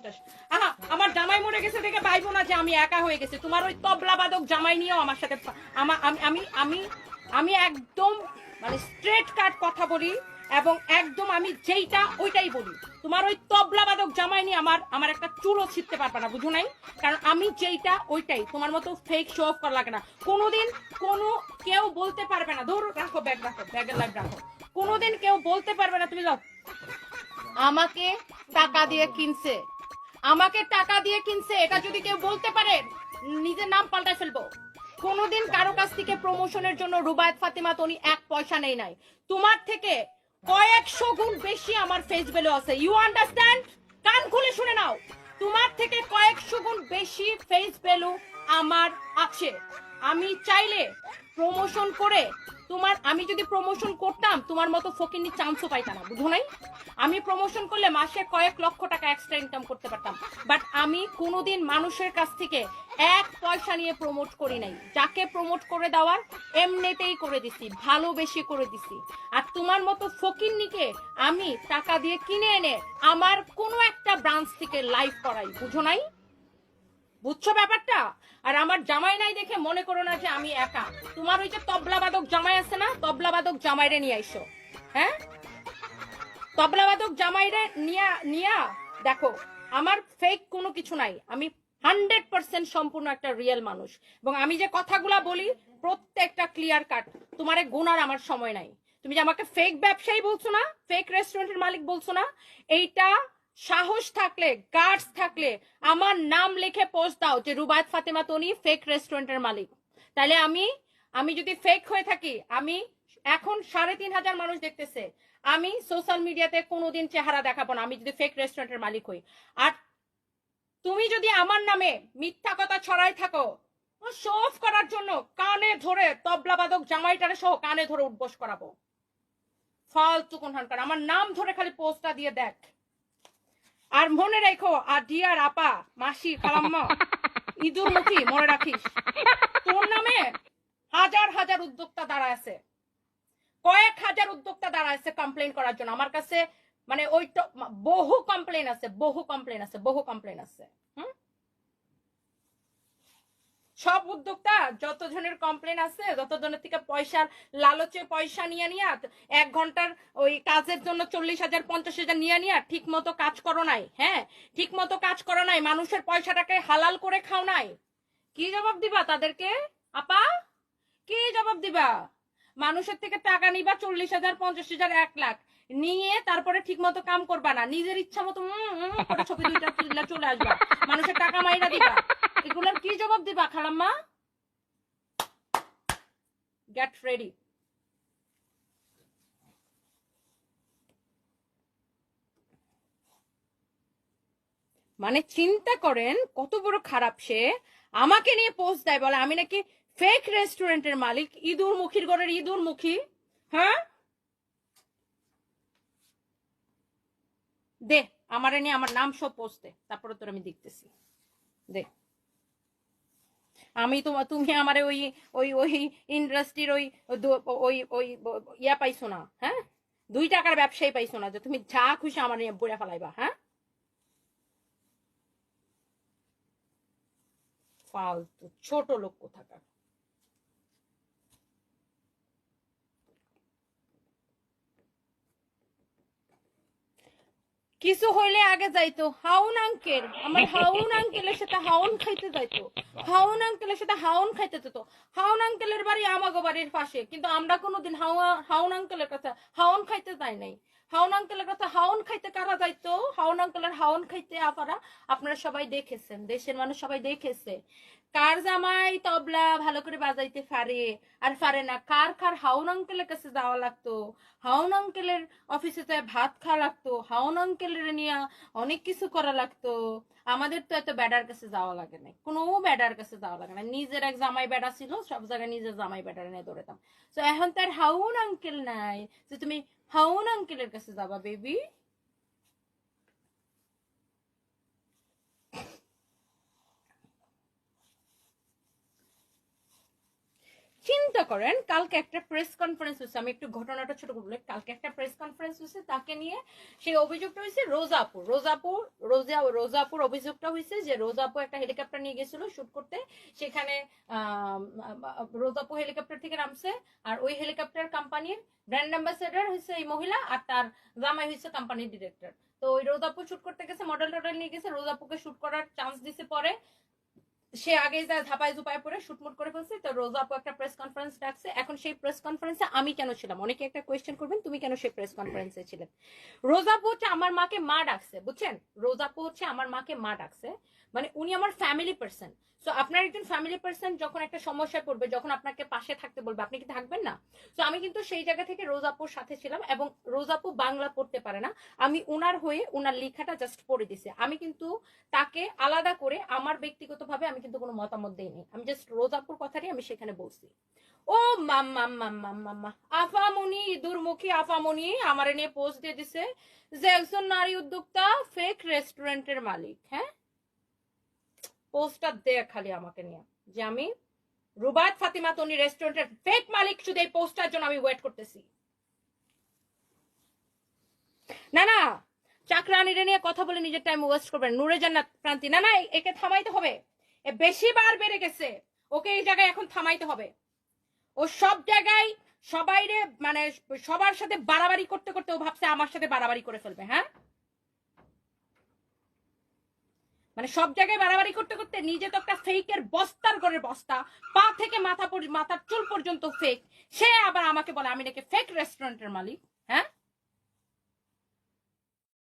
50। আহা, আমার জামাই মরে গেছে দেখে ভাইবো না যে আমি একা হয়ে গেছি। তোমার ওই তবলা বাদক জামাই নিয়েও আমার সাথে আমি একদম মানে স্ট্রেট কাট কথা বলি এবং একদম আমি যেইটা ওইটাই বলি। তোমার ওই তবলা বাদক জামাই নিয়ে আমার একটা চুলও ছিটতে পারবে না, বুঝো নাই? কারণ আমি যেইটা ওইটাই, তোমার মতো ফেক শো অফ করা লাগে না। কোনোদিন কেউ বলতে পারবে না, ধরো রাখো ব্যাগ, রাখো ব্যাগের লাইফ রাখো, কোনোদিন কেউ বলতে পারবে না তুমি যাও আমাকে টাকা দিয়ে কিনছে, আমাকে টাকা দিয়ে কিনছে, এটা যদি কেউ বলতে পারে নিজের নাম পাল্টায় ফেলবো। কোনোদিন কারো কাছ থেকে প্রমোশনের জন্য রুবায়েত ফাতিমা তনি 1 পয়সা নেই নাই। তোমার থেকে কয়েকশো গুণ বেশি আমার ফেস ভ্যালু আছে, ইউ আন্ডারস্ট্যান্ড? কান খুলে শুনে নাও, তোমার থেকে কয়েকশো গুণ বেশি ফেস ভ্যালু আমার আছে। আমি চাইলে প্রমোশন করে আমি যদি প্রমোশন করতাম তোমার মতো ফকিনি চান্সও পাইতাম না, বুঝো নাই? আমি প্রমোশন করলে মাসে কয়েক লক্ষ টাকা এক্সট্রা ইনকাম করতে পারতাম, বাট আমি কোনোদিন মানুষের কাছ থেকে 1 পয়সা নিয়ে প্রমোট করি নাই। যাকে প্রমোট করে দেওয়ার এমনিতেই করে দিছি, ভালোবেসে করে দিছি। আর তোমার মতো ফকিন্নিকে আমি টাকা দিয়ে কিনে এনে আমার কোনো একটা ব্রাঞ্চ থেকে লাইভ করাই, বুঝো নাই? বুঝছো ব্যাপারটা? আর আমার জামাই নাই দেখে মনে করো না যে আমি একা। তোমার ওই যে তবলাবাদক জামাই আছে না, তবলাবাদক জামাইরে নিয়ে আইসো। হ্যাঁ, তবলাবাদক জামাইরে নিয়া দেখো, আমার ফেক কোনো কিছু নাই। আমি 100% সম্পূর্ণ একটা রিয়েল মানুষ, এবং আমি যে কথাগুলা বলি প্রত্যেকটা ক্লিয়ার কাট। তোমারে গুনার আমার সময় নাই। তুমি যে আমাকে ফেক ব্যবসায়ী বলছো না, ফেক রেস্টুরেন্টের মালিক বলছো না, এইটা সাহস থাকলে, গার্ডস থাকলে আমার নাম লিখে পোস্ট দাও যে রুবায়েত ফাতিমা তনি ফেক রেস্টুরেন্টের মালিক। তাহলে আমি যদি ফেক হয়ে থাকি, আমি এখন 3,500 মানুষ দেখতেছে, আমি সোশ্যাল মিডিয়াতে কোনোদিন চেহারা দেখাবো না আমি যদি ফেক রেস্টুরেন্টের মালিক হই। আর তুমি যদি আমার নামে মিথ্যা কথা ছড়াই থাকো শো অফ করার জন্য, কানে ধরে তবলাবাদক জামাইটারে সহ কানে ধরে উঠবোস করাবো। ফালতু কোনখানকার, আমার নাম ধরে খালি পোস্টটা দিয়ে দেখ। আর মনে রেখো, আর ডিয়ার আপা, মাসি, খালাম্মা, ইঁদুর মুখী মনে রাখিস, তোর নামে হাজার হাজার উদ্যোক্তা দাঁড়ায় আছে, কয়েক হাজার উদ্যোক্তা দাঁড়ায় আছে কমপ্লেন করার জন্য আমার কাছে। মানে ওই বহু কমপ্লেন আছে, বহু কমপ্লেন আছে, বহু কমপ্লেন আছে। সব উদ্যোক্তা যত জনের কমপ্লেন আছে, যত জনের থেকে পয়সার লালচে পয়সা নিয়ে 1 ঘন্টার ওই কাজের জন্য 40,000 50,000 নিয়ে ঠিক মতো কাজ করো নাই। হ্যাঁ, ঠিক মতো কাজ করো নাই, মানুষের পয়সাটাকে হালাল করে খাও নাই। কি জবাব দিবা তাদেরকে আপা? কি জবাব দিবা? মানুষের থেকে টাকা নিবা 40,000 50,000 1 লাখ নিয়ে তারপরে ঠিক মতো কাম করবা না, নিজের ইচ্ছা মতো করে ছবি 2টা তুলে চলে আসবা, মানুষের টাকা মাইরা দিবা। এগুলোর কি জবাব দিবা খালাম্মা? Get ready. মানে চিন্তা করেন কত বড় খারাপ সে। আমাকে নিয়ে পোস্ট দেয়, বলে আমি নাকি ফেক রেস্টুরেন্টের মালিক, ইঁদুর মুখীর ঘরের ইঁদুর মুখী। হ্যাঁ, দে আমারে নিয়ে আমার নাম সব পোস্ট দে, তারপরে তোর আমি দেখতেছি। দে, আমি তুমি আমারে ওই ওই ওই ইন্ডাস্ট্রির ওই ওই ওই ইয়া পাইছো না। হ্যাঁ, 2 টাকার ব্যবসায়ী পাইছো না যে তুমি যা খুশি আমার নিয়ে বইরা ফেলাইবা। হ্যাঁ, ফালতু ছোট লোক কোথাকার। কিছু হইলে আগে যাইতো হাউন আঙ্কেল, আমার হাউন আঙ্কেলের সাথে হাউন খাইতে যাইতো, হাউন আঙ্কেলের সাথে হাউন খাইতে যেত। হাউন আঙ্কেলের বাড়ি আমাগো বাড়ির পাশে, কিন্তু আমরা কোনোদিন হাউন আঙ্কেলের কাছে হাউন খাইতে যাই নাই। হাউন আঙ্কেলের কাছে হাউন খাইতে কারা যাইতো? হাউন আঙ্কেলের হাউন খাইতে আপনারা সবাই দেখেছেন, দেশের মানুষ সবাই দেখেছে কার জামাই তবলা ভালো করে বাজাইতে পারে আর পারে না, কার কার হাউন আঙ্কেলের কাছে যাওয়া লাগতো, হাউন আঙ্কেলের অফিসে ভাত খাওয়া লাগতো, হাউন আঙ্কেলের নিয়ে অনেক কিছু করা লাগতো। আমাদের তো এত বেডার কাছে যাওয়া লাগে না, কোনো বেডার কাছে যাওয়া লাগে না। নিজের এক জামাই বেডা ছিল, সব জায়গায় নিজের জামাই বেডার নিয়ে দৌড়াতাম। তো এখন তার হাউন আঙ্কেল নাই যে তুমি হাউন আঙ্কেলের কাছে যাবা বেবি। চিন্তা চিন্তা করেন কালকে একটা প্রেস কনফারেন্স হয়েছে, আমি একটু ঘটনাটা ছোট করে বলি। কালকে একটা প্রেস কনফারেন্স হয়েছে, তাকে নিয়ে সেই অভিযোগটা হয়েছে রোজাপুর অভিযোগটা হয়েছে যে রোজাপু একটা হেলিকপ্টার নিয়ে গেছিল শুট করতে, সেখানে রোজাপু হেলিকপ্টার থেকে নামছে, আর ওই হেলিকপ্টার কোম্পানির ব্র্যান্ড অ্যাম্বাসেডর হয়েছে এই মহিলা, আর তার জামাই হয়েছে কোম্পানির ডিরেক্টর। তো ওই রোজাপু শুট করতে গেছে, মডেল টডেল নিয়ে গেছে, রোজাপুকে শুট করার চান্স দিছে, পরে সে আগে যা ধাপায় জুপায় পরে শুটমুট করে ফেলছে। তো রোজা আপু একটা প্রেস কনফারেন্স ডাকছে, এখন সেই প্রেস কনফারেন্সে আমি কেন ছিলাম? অনেকে একটা কোয়েশ্চেন করবেন, তুমি কেন সেই প্রেস কনফারেন্সে ছিলে? রোজা আপু হচ্ছে আমার মাকে মা ডাকছে, বুঝছেন? রোজা আপু হচ্ছে আমার মাকে মা ডাকছে, মানে উনি আমার ফ্যামিলি পার্সন। সো আপনার একজন ফ্যামিলি পার্সন যখন একটা সমস্যায় পড়বে, যখন আপনাকে পাশে থাকতে বলবে, আপনি কি থাকবেন না? সো আমি কিন্তু সেই জায়গা থেকে রোজাপুর সাথে ছিলাম, এবং রোজাপু বাংলা পড়তে পারে না, আমি উনার হয়ে উনার লেখাটা জাস্ট পড়ে দিছি। আমি কিন্তু তাকে আলাদা করে আমার ব্যক্তিগতভাবে আমি কিন্তু কোনো মতামত দেইনি, আমি জাস্ট রোজাপুর কথাটাই আমি সেখানে বলছি। ও মাম্মা মাম্মা মাম্মা আফামনি, দুর্মুখী আফামনি আমার নিয়ে পোস্ট দিয়ে দিছে যে একজন নারী উদ্যোক্তা ফেক রেস্টুরেন্টের মালিক। হ্যাঁ, পোস্টটা দেখ খালি আমাকে নিয়ে, যে আমি রুবায়ত ফাতিমা তনি রেস্টুরেন্টের ফেক মালিক, শুধু এই পোস্টটার জন্য আমি ওয়েট করতেছি। না না, চাকরানিরে নিয়ে কথা বলে নিজের টাইম ওয়েস্ট করবেন। নূরে জান্নাত প্রান্তি, না না, একে থামাইতে হবে, এ বেশি বার বেড়ে গেছে, ওকে এই জায়গায় এখন থামাইতে হবে। ও সব জায়গায় সবাইরে মানে সবার সাথে বাড়াবাড়ি করতে করতে ও ভাবছে আমার সাথে বাড়াবাড়ি করে ফেলবে। হ্যাঁ, মানে সব জায়গায় বাড়াবাড়ি করতে করতে নিজে তো একটা ফেকের বস্তার করে বস্তা, পা থেকে মাথার চুল পর্যন্ত ফেক, সে আবার আমাকে বলে আমি নাকি ফেক রেস্টুরেন্টের মালিক। হ্যাঁ,